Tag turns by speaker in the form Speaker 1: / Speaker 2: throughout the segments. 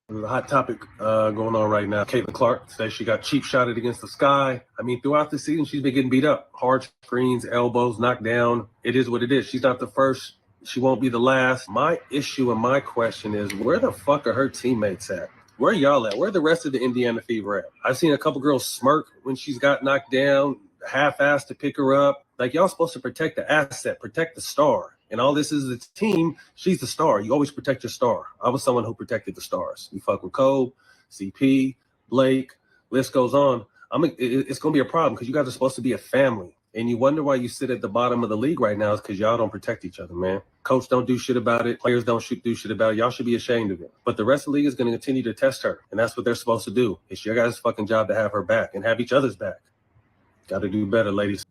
Speaker 1: There's a hot topic going on right now. Caitlyn Clarke says she got cheap shotted against the sky. I mean, throughout the season, she's been getting beat up. Hard screens, elbows, knocked down. It is what it is. She's not the first. She won't be the last. My issue and my question is, where the fuck are her teammates at? Where y'all at? Where the rest of the Indiana Fever at? I've seen a couple girls smirk when she's got knocked down, half-assed to pick her up. Like, y'all supposed to protect the asset, protect the star. And all this is a team. She's the star. You always protect your star. I was someone who protected the stars. You fuck with Cole, CP, Blake, list goes on. It's going to be a problem because you guys are supposed to be a family. And you wonder why you sit at the bottom of the league right now is because y'all don't protect each other, man. Coach don't do shit about it. Players don't do shit about it. Y'all should be ashamed of it. But the rest of the league is going to continue to test her. And that's what they're supposed to do. It's your guys' fucking job to have her back and have each other's back. Got to do better, ladies.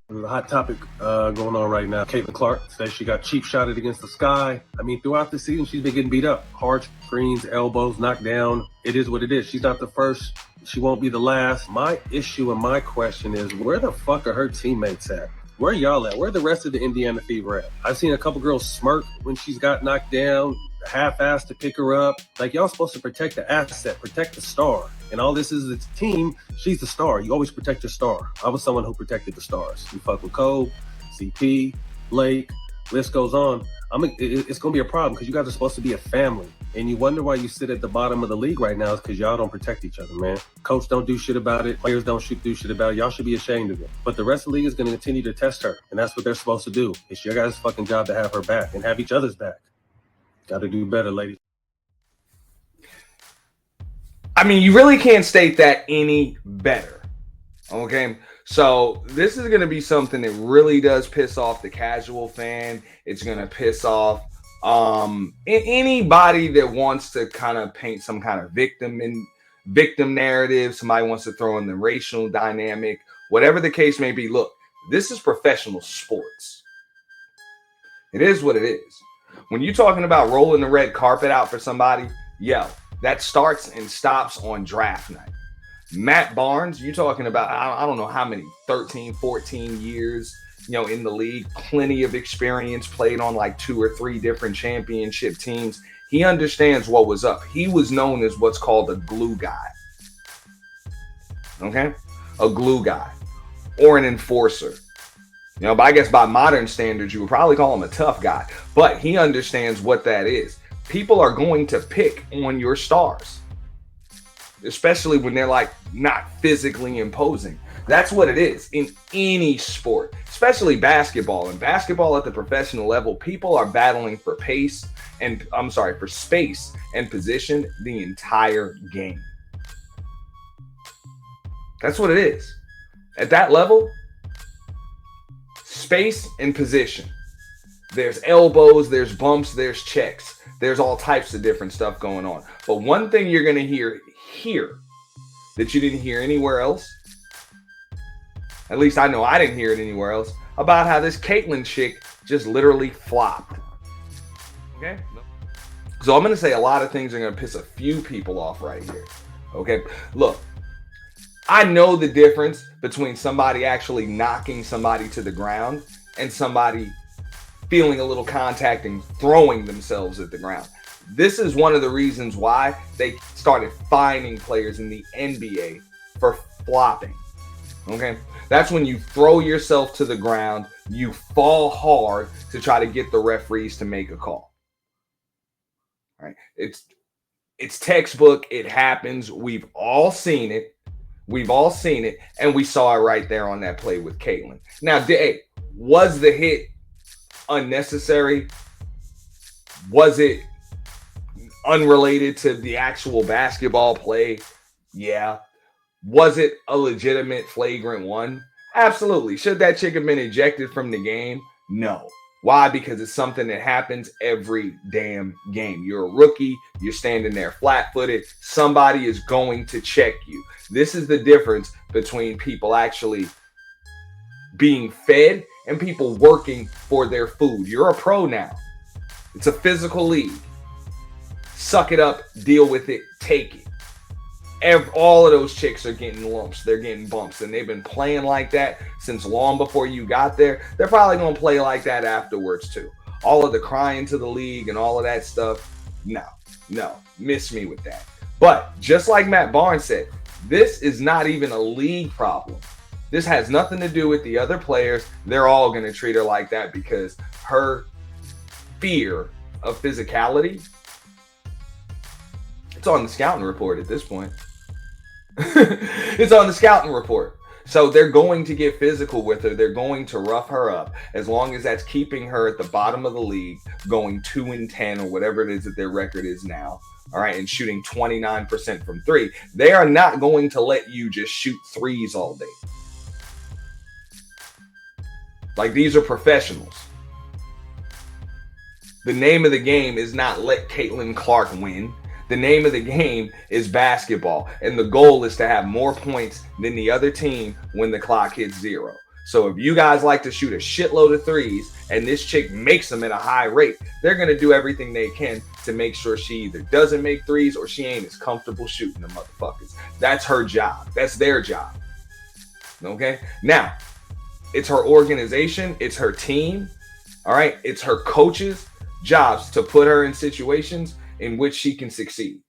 Speaker 1: There's a hot topic going on right now. Caitlyn Clarke says she got cheap shotted against the sky. I mean, throughout the season, she's been getting beat up. Hard screens, elbows, knocked down. It is what it is. She's not the first. She won't be the last. My issue and my question is, where the fuck are her teammates at? Where y'all at? Where the rest of the Indiana Fever at? I've seen a couple girls smirk when she's got knocked down, half-assed to pick her up. Like, y'all supposed to protect the asset, protect the star. And all this is a team. She's the star. You always protect your star. I was someone who protected the stars. You fuck with Cole, CP, Blake, list goes on. It's going to be a problem because you guys are supposed to be a family. And you wonder why you sit at the bottom of the league right now is because y'all don't protect each other, man. Coach don't do shit about it. Players don't do shit about it. Y'all should be ashamed of it. But the rest of the league is going to continue to test her. And that's what they're supposed to do. It's your guys' fucking job to have her back and have each other's back. Got to do better, ladies.
Speaker 2: I mean, you really can't state that any better. Okay. So this is going to be something that really does piss off the casual fan. It's going to piss off anybody that wants to kind of paint some kind of victim narrative. Somebody wants to throw in the racial dynamic, whatever the case may be. Look, this is professional sports. It is what it is. When you're talking about rolling the red carpet out for somebody, yo, that starts and stops on draft night. Matt Barnes, you're talking about, I don't know how many, 13, 14 years, in the league, plenty of experience, played on like 2 or 3 different championship teams. He understands what was up. He was known as what's called a glue guy. Okay? A glue guy or an enforcer. But I guess by modern standards, you would probably call him a tough guy. But he understands what that is. People are going to pick on your stars, especially when they're like not physically imposing. That's what it is in any sport, especially basketball. And basketball at the professional level, people are battling for for space and position the entire game. That's what it is. At that level, space and position. There's elbows, there's bumps, there's checks. There's all types of different stuff going on. But one thing you're going to hear here that you didn't hear anywhere else, at least I know I didn't hear it anywhere else, about how this Caitlyn chick just literally flopped. Okay? So I'm going to say a lot of things are going to piss a few people off right here. Okay? Look, I know the difference between somebody actually knocking somebody to the ground and somebody feeling a little contact and throwing themselves at the ground. This is one of the reasons why they started fining players in the NBA for flopping. Okay? That's when you throw yourself to the ground, you fall hard to try to get the referees to make a call. All right? It's textbook. It happens. We've all seen it. And we saw it right there on that play with Caitlyn. Now, Was the hit unnecessary? Was it unrelated to the actual basketball play? Yeah. Was it a legitimate flagrant one? Absolutely. Should that chick have been ejected from the game? No. Why? Because it's something that happens every damn game. You're a rookie. You're standing there flat-footed. Somebody is going to check you. This is the difference between people actually being fed and people working for their food. You're a pro now. It's a physical league. Suck it up, deal with it, take it. All of those chicks are getting lumps. They're getting bumps. And they've been playing like that since long before you got there. They're probably going to play like that afterwards too. All of the crying to the league and all of that stuff. No. Miss me with that. But just like Matt Barnes said, this is not even a league problem. This has nothing to do with the other players. They're all going to treat her like that because her fear of physicality, it's on the scouting report at this point. It's on the scouting report. So they're going to get physical with her. They're going to rough her up as long as that's keeping her at the bottom of the league, going 2-10 or whatever it is that their record is now. All right, and shooting 29% from three. They are not going to let you just shoot threes all day. Like, these are professionals. The name of the game is not let Caitlyn Clarke win. The name of the game is basketball. And the goal is to have more points than the other team when the clock hits 0. So if you guys like to shoot a shitload of threes and this chick makes them at a high rate, they're going to do everything they can to make sure she either doesn't make threes or she ain't as comfortable shooting the motherfuckers. That's her job. That's their job. Okay? Now, it's her organization. It's her team. All right? It's her coaches' jobs to put her in situations in which she can succeed.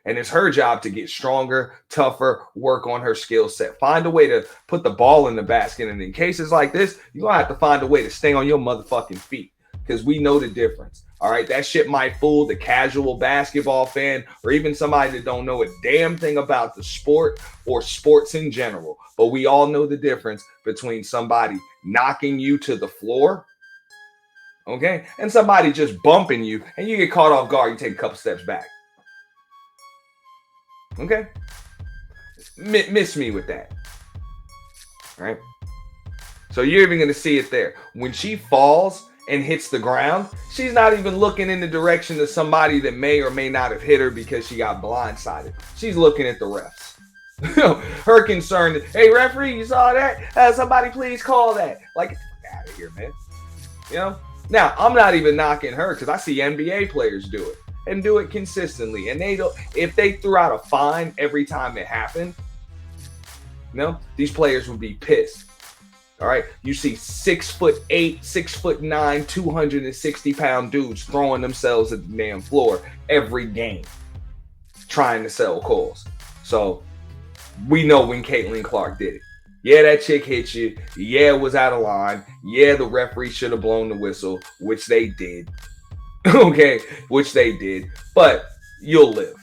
Speaker 2: And it's her job to get stronger, tougher, work on her skill set. Find a way to put the ball in the basket. And in cases like this, you're going to have to find a way to stay on your motherfucking feet because we know the difference. All right, that shit might fool the casual basketball fan or even somebody that don't know a damn thing about the sport or sports in general. But we all know the difference between somebody knocking you to the floor, okay, and somebody just bumping you and you get caught off guard. You take a couple steps back. Okay? Miss me with that. All right? So you're even going to see it there. When she falls and hits the ground, she's not even looking in the direction of somebody that may or may not have hit her because she got blindsided. She's looking at the refs. Her concern is, hey, referee, you saw that? Somebody please call that. Like, get out of here, man. You know? Now, I'm not even knocking her because I see NBA players do it and do it consistently. And they don't, if they threw out a fine every time it happened, these players would be pissed. All right. You see 6'8", 6'9", 260-pound dudes throwing themselves at the damn floor every game trying to sell calls. So we know when Caitlyn Clarke did it. Yeah, that chick hit you. Yeah, it was out of line. Yeah, the referee should have blown the whistle, which they did. Okay, which they did. But you'll live.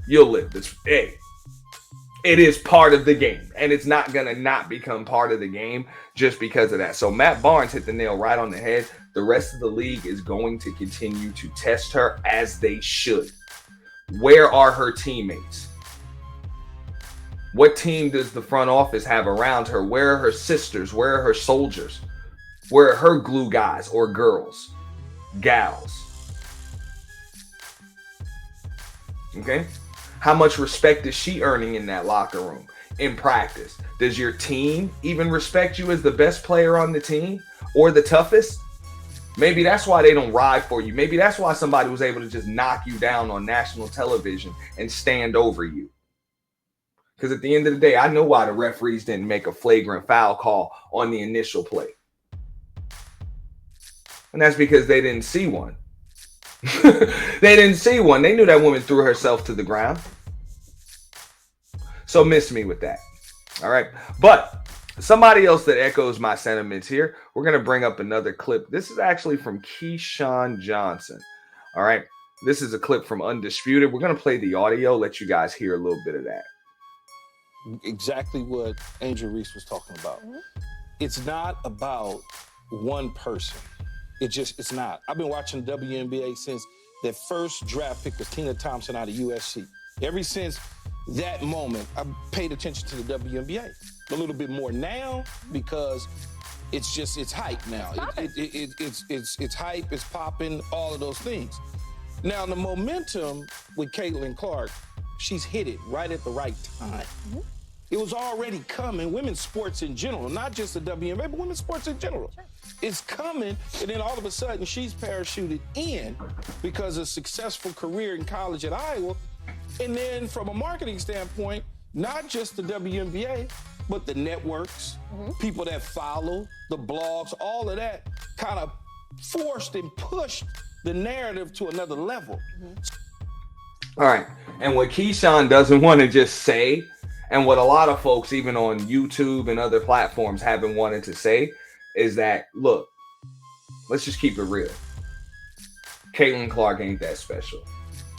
Speaker 2: You'll live. It is part of the game, and it's not going to not become part of the game just because of that. So Matt Barnes hit the nail right on the head. The rest of the league is going to continue to test her as they should. Where are her teammates? What team does the front office have around her? Where are her sisters? Where are her soldiers? Where are her glue guys or girls? Gals. Okay? How much respect is she earning in that locker room? In practice? Does your team even respect you as the best player on the team? Or the toughest? Maybe that's why they don't ride for you. Maybe that's why somebody was able to just knock you down on national television and stand over you. Because at the end of the day, I know why the referees didn't make a flagrant foul call on the initial play. And that's because they didn't see one. They didn't see one. They knew that woman threw herself to the ground. So miss me with that. All right. But somebody else that echoes my sentiments here, we're going to bring up another clip. This is actually from Keyshawn Johnson. All right. This is a clip from Undisputed. We're going to play the audio, let you guys hear a little bit of that.
Speaker 3: Exactly what Angel Reese was talking about. It's not about one person. It's not. I've been watching WNBA since the first draft pick was Tina Thompson out of USC. Ever since that moment, I've paid attention to the WNBA a little bit more now because it's hype now. It's hype, it's popping, all of those things. Now the momentum with Caitlyn Clarke, she's hit it right at the right time. Mm-hmm. It was already coming. Women's sports in general, not just the WNBA, but women's sports in general. Sure. It's coming, and then all of a sudden she's parachuted in because of a successful career in college at Iowa. And then from a marketing standpoint, not just the WNBA, but the networks, people that follow, the blogs, all of that kind of forced and pushed the narrative to another level.
Speaker 2: All right. And what Keyshawn doesn't want to just say, and what a lot of folks, even on YouTube and other platforms, have been wanting to say, is that, look, let's just keep it real. Caitlyn Clarke ain't that special.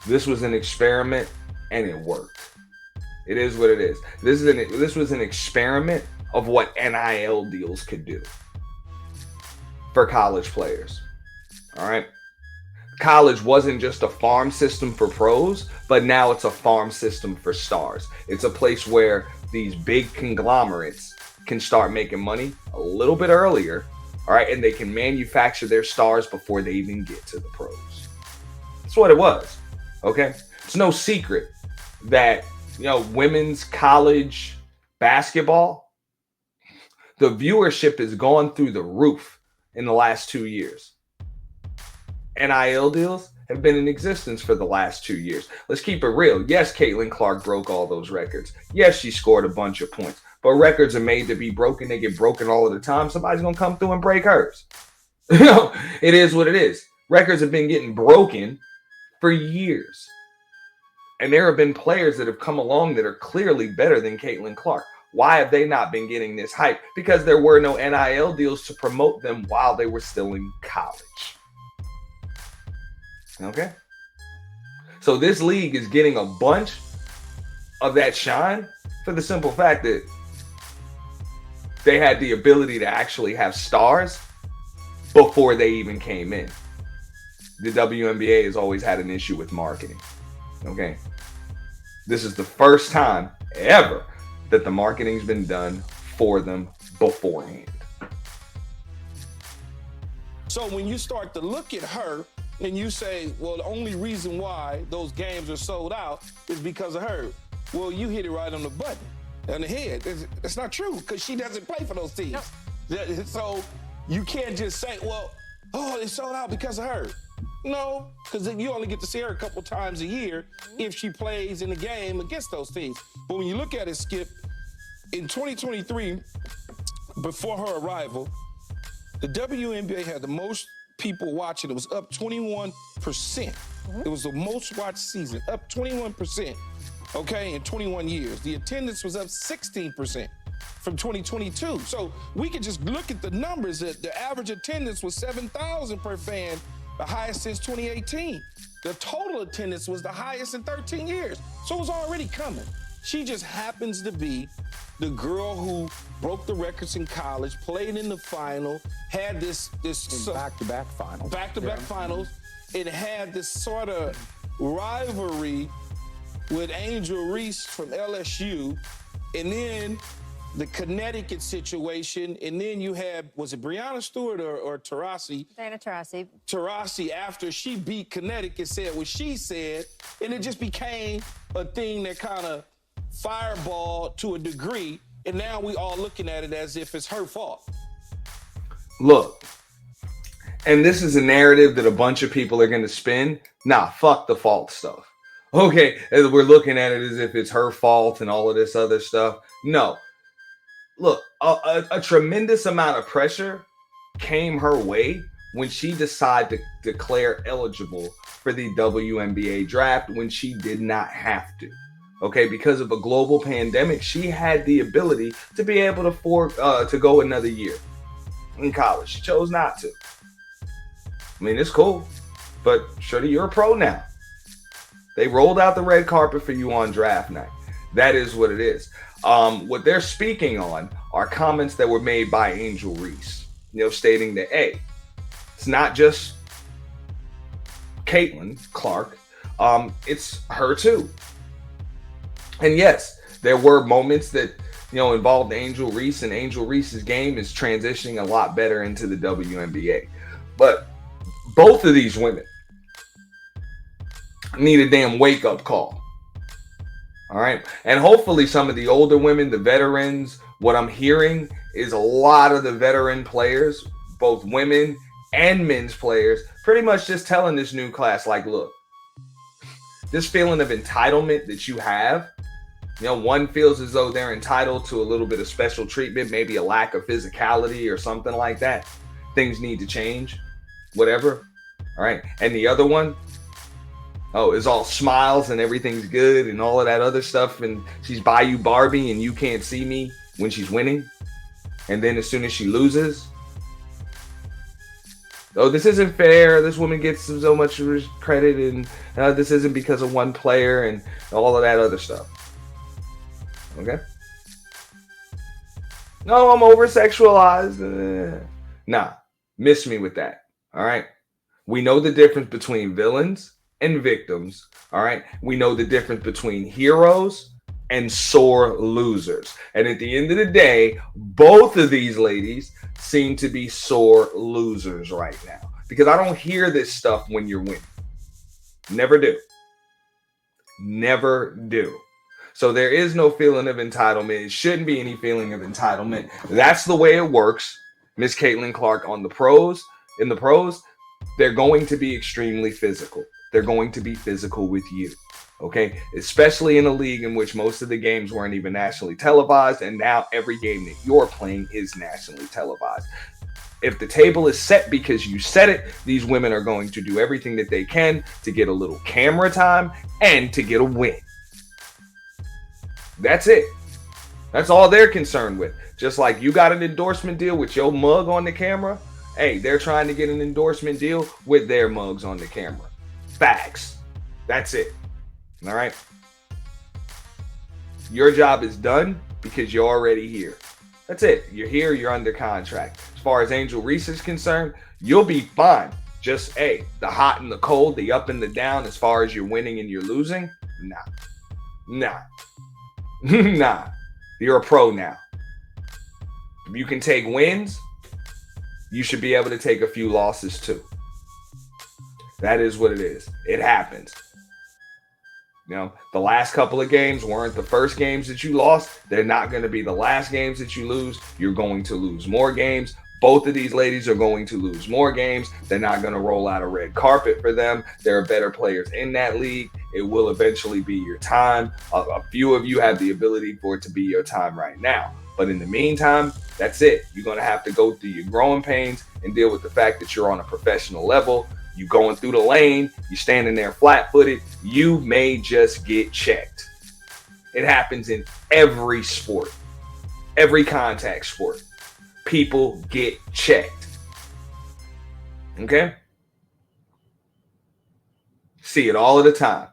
Speaker 2: This was an experiment, and it worked. It is what it is. This was an experiment of what NIL deals could do for college players. All right. College wasn't just a farm system for pros, but now it's a farm system for stars. It's a place where these big conglomerates can start making money a little bit earlier, all right, and they can manufacture their stars before they even get to the pros. That's what it was, okay? It's no secret that, women's college basketball, the viewership has gone through the roof in the last 2 years. NIL deals have been in existence for the last 2 years. Let's keep it real. Yes, Caitlyn Clarke broke all those records. Yes, she scored a bunch of points. But records are made to be broken. They get broken all of the time. Somebody's going to come through and break hers. It is what it is. Records have been getting broken for years. And there have been players that have come along that are clearly better than Caitlyn Clarke. Why have they not been getting this hype? Because there were no NIL deals to promote them while they were still in college. Okay? So this league is getting a bunch of that shine for the simple fact that they had the ability to actually have stars before they even came in. The WNBA has always had an issue with marketing. Okay? This is the first time ever that the marketing's been done for them beforehand.
Speaker 3: So when you start to look at her and you say, well, the only reason why those games are sold out is because of her. Well, you hit it right on the button, on the head. It's not true because she doesn't play for those teams. No. So you can't just say, well, it's sold out because of her. No, because you only get to see her a couple times a year if she plays in the game against those teams. But when you look at it, Skip, in 2023, before her arrival, the WNBA had the most people watching. It was up 21%. It was the most watched season, up 21%, okay, in 21 years. The attendance was up 16% from 2022. So we could just look at the numbers. The average attendance was 7,000 per fan, the highest since 2018. The total attendance was the highest in 13 years. So it was already coming. She just happens to be the girl who broke the records in college, played in the final, had this
Speaker 4: back-to-back finals.
Speaker 3: Back-to-back finals. It had this sort of rivalry with Angel Reese from LSU, and then the Connecticut situation, and then you had, was it Breonna Stewart or Taurasi?
Speaker 5: Diana Taurasi.
Speaker 3: Taurasi, after she beat Connecticut, said what she said, and it just became a thing that kind of fireball to a degree, and now we all looking at it as if it's her fault.
Speaker 2: Look, and this is a narrative that a bunch of people are going to spin. Nah, fuck the fault stuff. Okay, we're looking at it as if it's her fault and all of this other stuff. No. Look, a tremendous amount of pressure came her way when she decided to declare eligible for the WNBA draft when she did not have to. Okay, because of a global pandemic, she had the ability to be able to go another year in college. She chose not to. I mean, it's cool, but surely you're a pro now. They rolled out the red carpet for you on draft night. That is what it is. What they're speaking on are comments that were made by Angel Reese. stating that, hey, it's not just Caitlyn Clarke, it's her too. And yes, there were moments that involved Angel Reese, and Angel Reese's game is transitioning a lot better into the WNBA. But both of these women need a damn wake-up call. All right? And hopefully some of the older women, the veterans, what I'm hearing is a lot of the veteran players, both women and men's players, pretty much just telling this new class, like, look, this feeling of entitlement that you have, one feels as though they're entitled to a little bit of special treatment, maybe a lack of physicality or something like that. Things need to change, whatever. All right. And the other one, is all smiles and everything's good and all of that other stuff. And she's Bayou Barbie and you can't see me when she's winning. And then as soon as she loses, this isn't fair. This woman gets so much credit, and this isn't because of one player and all of that other stuff. Okay? No, I'm over-sexualized. Nah, miss me with that. All right? We know the difference between villains and victims. All right? We know the difference between heroes and sore losers. And at the end of the day, both of these ladies seem to be sore losers right now, because I don't hear this stuff when you're winning. Never do. Never do. So there is no feeling of entitlement. It shouldn't be any feeling of entitlement. That's the way it works. Miss Caitlyn Clarke in the pros, they're going to be extremely physical. They're going to be physical with you. Okay, especially in a league in which most of the games weren't even nationally televised, and now every game that you're playing is nationally televised. If the table is set because you set it, these women are going to do everything that they can to get a little camera time and to get a win. That's it. That's all they're concerned with. Just like you got an endorsement deal with your mug on the camera, hey, they're trying to get an endorsement deal with their mugs on the camera. Facts. That's it. All right. Your job is done because you're already here. That's it. You're here. You're under contract. As far as Angel Reese is concerned, you'll be fine. Just, the hot and the cold, the up and the down, as far as you're winning and you're losing, nah. Nah. You're a pro now. If you can take wins, you should be able to take a few losses too. That is what it is. It happens. The last couple of games weren't the first games that you lost. They're not going to be the last games that you lose. You're going to lose more games. Both of these ladies are going to lose more games. They're not going to roll out a red carpet for them. There are better players in that league. It will eventually be your time. A few of you have the ability for it to be your time right now. But in the meantime, that's it. You're going to have to go through your growing pains and deal with the fact that you're on a professional level. You going through the lane, you standing there flat-footed, you may just get checked. It happens in every sport, every contact sport. People get checked. Okay? See it all of the time.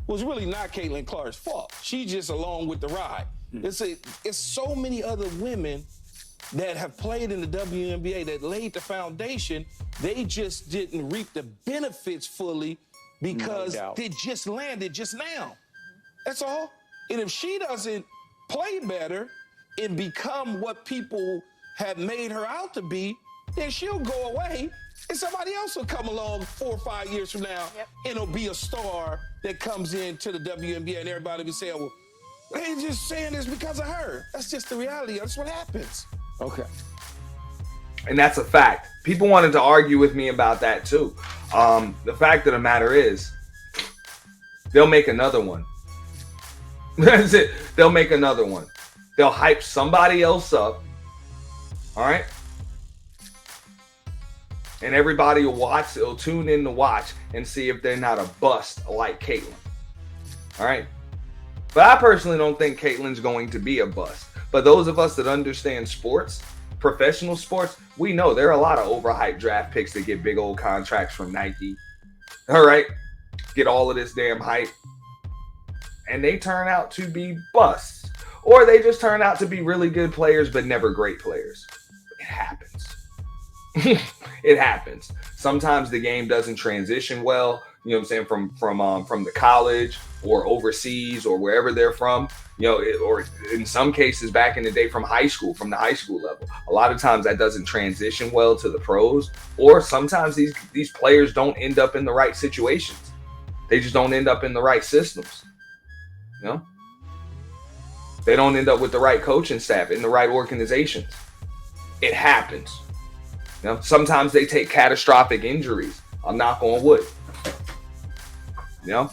Speaker 3: Was really not Caitlyn Clarke's fault. She just along with the ride. It's so many other women that have played in the WNBA that laid the foundation. They just didn't reap the benefits fully because they just landed just now. That's all. And if she doesn't play better and become what people have made her out to be, then she'll go away and somebody else will come along 4 or 5 years from now and it'll be a star that comes into the WNBA and everybody will be saying, well, they just saying this because of her. That's just the reality. That's what happens. Okay.
Speaker 2: And that's a fact. People wanted to argue with me about that too. The fact of the matter is, they'll make another one. That's it. They'll make another one. They'll hype somebody else up. All right. And everybody will watch. They'll tune in to watch and see if they're not a bust like Caitlyn. All right. But I personally don't think Caitlyn's going to be a bust. But those of us that understand sports, professional sports, we know there are a lot of overhyped draft picks that get big old contracts from Nike. All right. Get all of this damn hype. And they turn out to be busts. or they just turn out to be really good players but never great players. It happens. It happens. Sometimes the game doesn't transition well, you know what I'm saying, from the college or overseas or wherever they're from, you know, or in some cases back in the day from the high school level. A lot of times that doesn't transition well to the pros, or sometimes these players don't end up in the right situations. They just don't end up in the right systems. You know? They don't end up with the right coaching staff in the right organizations. It happens. You know, sometimes they take catastrophic injuries. I'll knock on wood. You know,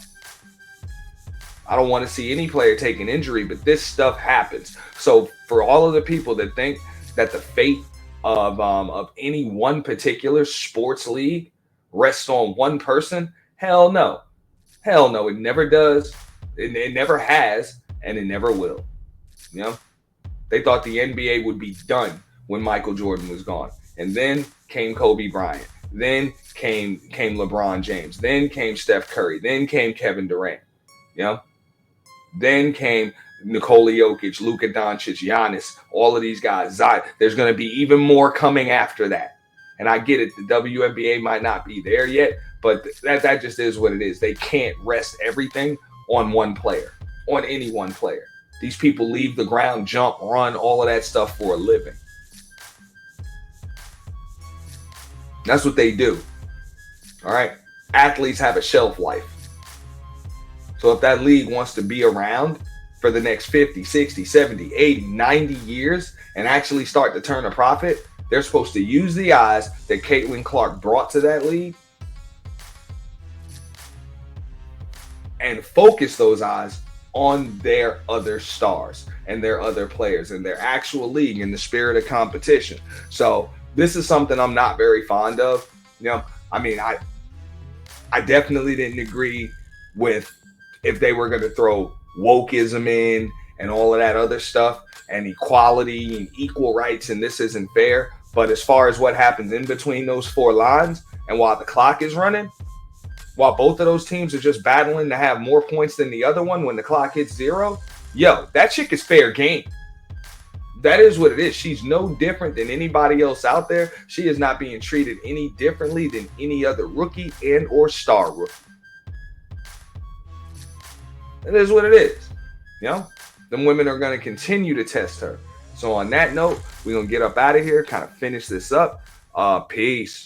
Speaker 2: I don't want to see any player take an injury, but this stuff happens. So for all of the people that think that the fate of any one particular sports league rests on one person, hell no. Hell no, it never does. It never has, and it never will. You know, they thought the NBA would be done when Michael Jordan was gone. And then came Kobe Bryant. Then came LeBron James. Then came Steph Curry. Then came Kevin Durant. You know? Then came Nikola Jokic, Luka Doncic, Giannis, all of these guys. Zion. There's going to be even more coming after that. And I get it. The WNBA might not be there yet, but that just is what it is. They can't rest everything on one player, on any one player. These people leave the ground, jump, run, all of that stuff for a living. That's what they do. All right. Athletes have a shelf life. So if that league wants to be around for the next 50, 60, 70, 80, 90 years and actually start to turn a profit, they're supposed to use the eyes that Caitlyn Clarke brought to that league and focus those eyes on their other stars and their other players and their actual league in the spirit of competition. So this is something I'm not very fond of. You know, I mean, I definitely didn't agree with if they were going to throw wokeism in and all of that other stuff and equality and equal rights and this isn't fair. But as far as what happens in between those four lines and while the clock is running, while both of those teams are just battling to have more points than the other one when the clock hits zero, yo, that chick is fair game. That is what it is. She's no different than anybody else out there. She is not being treated any differently than any other rookie and or star rookie. It is what it is. You know, them women are going to continue to test her. So on that note, we're going to get up out of here, kind of finish this up. Peace.